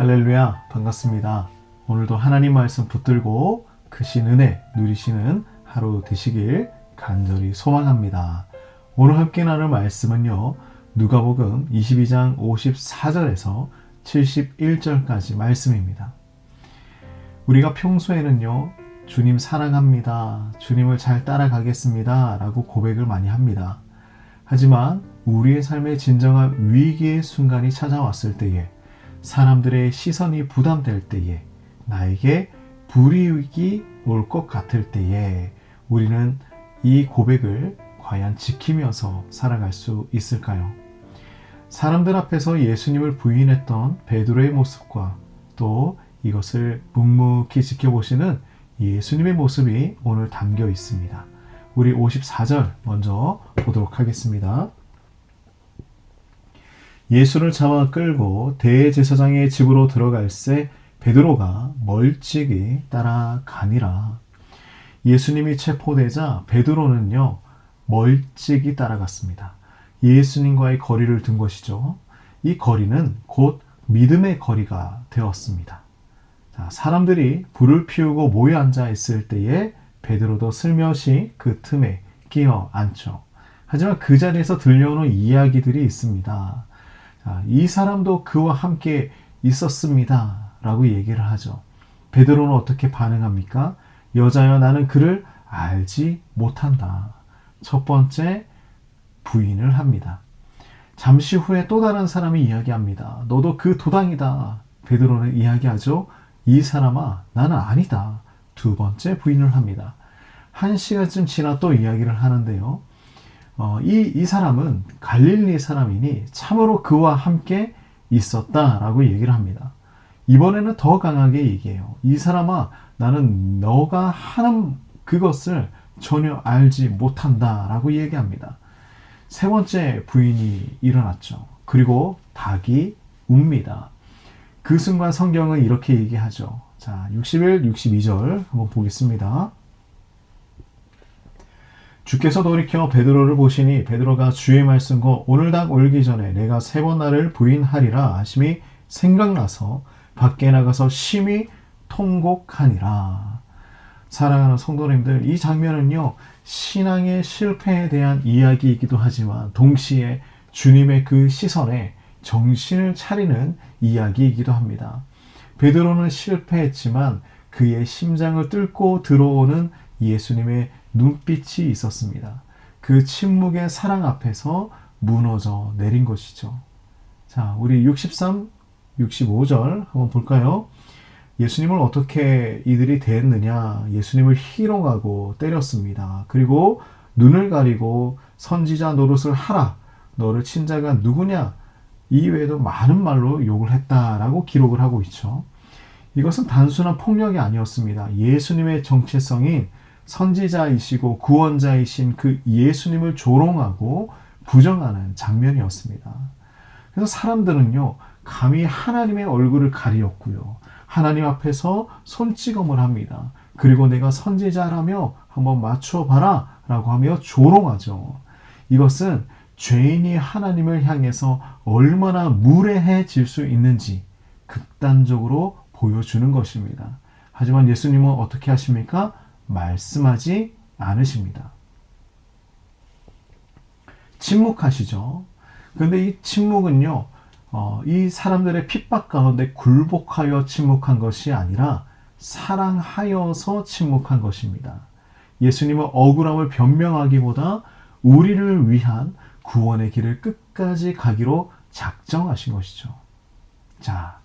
할렐루야, 반갑습니다. 오늘도 하나님 말씀 붙들고 크신 은혜 누리시는 하루 되시길 간절히 소망합니다. 오늘 함께 나눌 말씀은요, 누가복음 22장 54절에서 71절까지 말씀입니다. 우리가 평소에는요, 주님 사랑합니다, 주님을 잘 따라가겠습니다 라고 고백을 많이 합니다. 하지만 우리의 삶에 진정한 위기의 순간이 찾아왔을 때에, 사람들의 시선이 부담될 때에, 나에게 불이익이 올 것 같을 때에 우리는 이 고백을 과연 지키면서 살아갈 수 있을까요? 사람들 앞에서 예수님을 부인했던 베드로의 모습과 또 이것을 묵묵히 지켜보시는 예수님의 모습이 오늘 담겨 있습니다. 우리 54절 먼저 보도록 하겠습니다. 예수를 잡아 끌고 대제사장의 집으로 들어갈새 베드로가 멀찍이 따라가니라. 예수님이 체포되자 베드로는요, 멀찍이 따라갔습니다. 예수님과의 거리를 둔 것이죠. 이 거리는 곧 믿음의 거리가 되었습니다. 자, 사람들이 불을 피우고 모여 앉아 있을 때에 베드로도 슬며시 그 틈에 끼어 앉죠. 하지만 그 자리에서 들려오는 이야기들이 있습니다. 자, 이 사람도 그와 함께 있었습니다 라고 얘기를 하죠. 베드로는 어떻게 반응합니까? 여자여, 나는 그를 알지 못한다. 첫 번째, 부인을 합니다. 잠시 후에 또 다른 사람이 이야기합니다. 너도 그 도당이다. 베드로는 이야기하죠. 이 사람아, 나는 아니다. 두 번째 부인을 합니다. 1시간쯤 지나 또 이야기를 하는데요. 이 사람은 갈릴리 사람이니 참으로 그와 함께 있었다라고 얘기를 합니다. 이번에는 더 강하게 얘기해요. 이 사람아, 나는 너가 하는 그것을 전혀 알지 못한다라고 얘기합니다. 세 번째 부인이 일어났죠. 그리고 닭이 웁니다. 그 순간 성경은 이렇게 얘기하죠. 자, 61, 62절 한번 보겠습니다. 주께서 돌이켜 베드로를 보시니 베드로가 주의 말씀과 오늘 닭 울기 전에 내가 3번 나를 부인하리라 하심이 생각나서 밖에 나가서 심히 통곡하니라. 사랑하는 성도님들, 이 장면은요, 신앙의 실패에 대한 이야기이기도 하지만 동시에 주님의 그 시선에 정신을 차리는 이야기이기도 합니다. 베드로는 실패했지만 그의 심장을 뚫고 들어오는 예수님의 눈빛이 있었습니다. 그 침묵의 사랑 앞에서 무너져 내린 것이죠. 자, 우리 63, 65절 한번 볼까요? 예수님을 어떻게 이들이 대했느냐? 예수님을 희롱하고 때렸습니다. 그리고 눈을 가리고 선지자 노릇을 하라. 너를 친 자가 누구냐? 이외에도 많은 말로 욕을 했다라고 기록을 하고 있죠. 이것은 단순한 폭력이 아니었습니다. 예수님의 정체성인 선지자이시고 구원자이신 그 예수님을 조롱하고 부정하는 장면이었습니다. 그래서 사람들은요, 감히 하나님의 얼굴을 가리었고요, 하나님 앞에서 손찌검을 합니다. 그리고 내가 선지자라며 한번 맞춰봐라 라고 하며 조롱하죠. 이것은 죄인이 하나님을 향해서 얼마나 무례해질 수 있는지 극단적으로 보여주는 것입니다. 하지만 예수님은 어떻게 하십니까? 말씀하지 않으십니다. 침묵하시죠. 그런데 이 침묵은요, 이 사람들의 핍박 가운데 굴복하여 침묵한 것이 아니라 사랑하여서 침묵한 것입니다. 예수님은 억울함을 변명하기보다 우리를 위한 구원의 길을 끝까지 가기로 작정하신 것이죠. 자,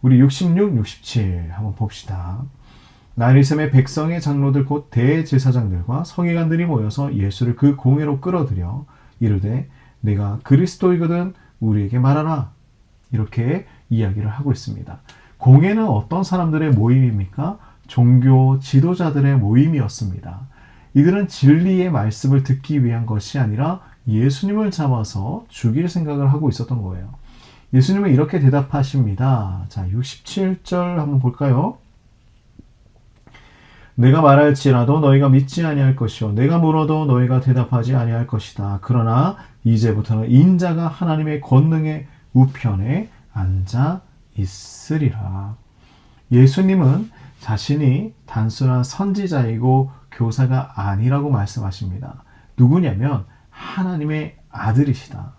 우리 66, 67 한번 봅시다. 나리샘의 백성의 장로들 곧 대제사장들과 서기관들이 모여서 예수를 그 공회로 끌어들여 이르되 내가 그리스도이거든 우리에게 말하라. 이렇게 이야기를 하고 있습니다. 공회는 어떤 사람들의 모임입니까? 종교 지도자들의 모임이었습니다. 이들은 진리의 말씀을 듣기 위한 것이 아니라 예수님을 잡아서 죽일 생각을 하고 있었던 거예요. 예수님은 이렇게 대답하십니다. 자, 67절 한번 볼까요? 내가 말할지라도 너희가 믿지 아니할 것이요 내가 물어도 너희가 대답하지 아니할 것이다. 그러나 이제부터는 인자가 하나님의 권능의 우편에 앉아 있으리라. 예수님은 자신이 단순한 선지자이고 교사가 아니라고 말씀하십니다. 누구냐면 하나님의 아들이시다.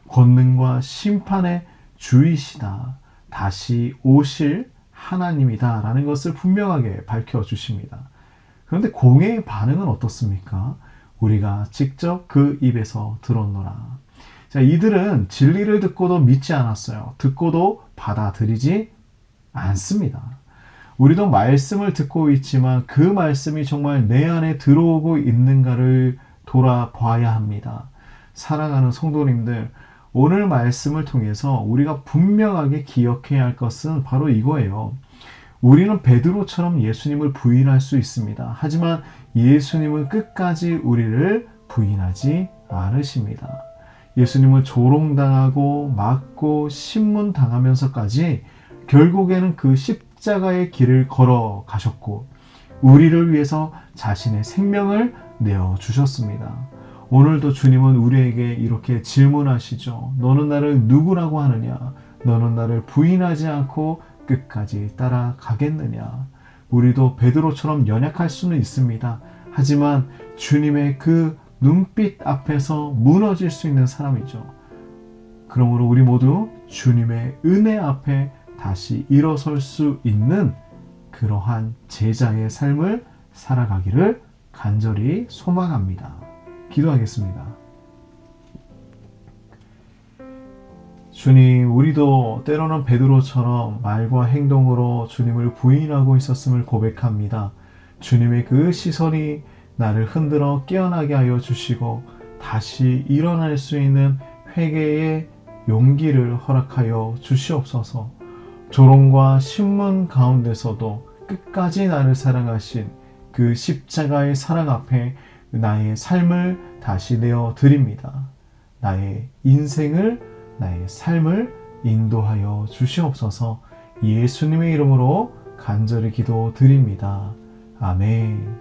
권능과 심판의 주이시다. 다시 오실 하나님이다 라는 것을 분명하게 밝혀주십니다. 그런데 공회의 반응은 어떻습니까? 우리가 직접 그 입에서 들었노라. 자, 이들은 진리를 듣고도 믿지 않았어요. 듣고도 받아들이지 않습니다. 우리도 말씀을 듣고 있지만 그 말씀이 정말 내 안에 들어오고 있는가를 돌아봐야 합니다. 사랑하는 성도님들, 오늘 말씀을 통해서 우리가 분명하게 기억해야 할 것은 바로 이거예요. 우리는 베드로처럼 예수님을 부인할 수 있습니다. 하지만 예수님은 끝까지 우리를 부인하지 않으십니다. 예수님은 조롱당하고 맞고 신문당하면서까지 결국에는 그 십자가의 길을 걸어가셨고 우리를 위해서 자신의 생명을 내어주셨습니다. 오늘도 주님은 우리에게 이렇게 질문하시죠. 너는 나를 누구라고 하느냐? 너는 나를 부인하지 않고 끝까지 따라가겠느냐? 우리도 베드로처럼 연약할 수는 있습니다. 하지만 주님의 그 눈빛 앞에서 무너질 수 있는 사람이죠. 그러므로 우리 모두 주님의 은혜 앞에 다시 일어설 수 있는 그러한 제자의 삶을 살아가기를 간절히 소망합니다. 기도하겠습니다. 주님, 우리도 때로는 베드로처럼 말과 행동으로 주님을 부인하고 있었음을 고백합니다. 주님의 그 시선이 나를 흔들어 깨어나게 하여 주시고 다시 일어날 수 있는 회개의 용기를 허락하여 주시옵소서. 조롱과 신문 가운데서도 끝까지 나를 사랑하신 그 십자가의 사랑 앞에 나의 삶을 다시 내어 드립니다. 나의 인생을, 나의 삶을 인도하여 주시옵소서. 예수님의 이름으로 간절히 기도 드립니다. 아멘.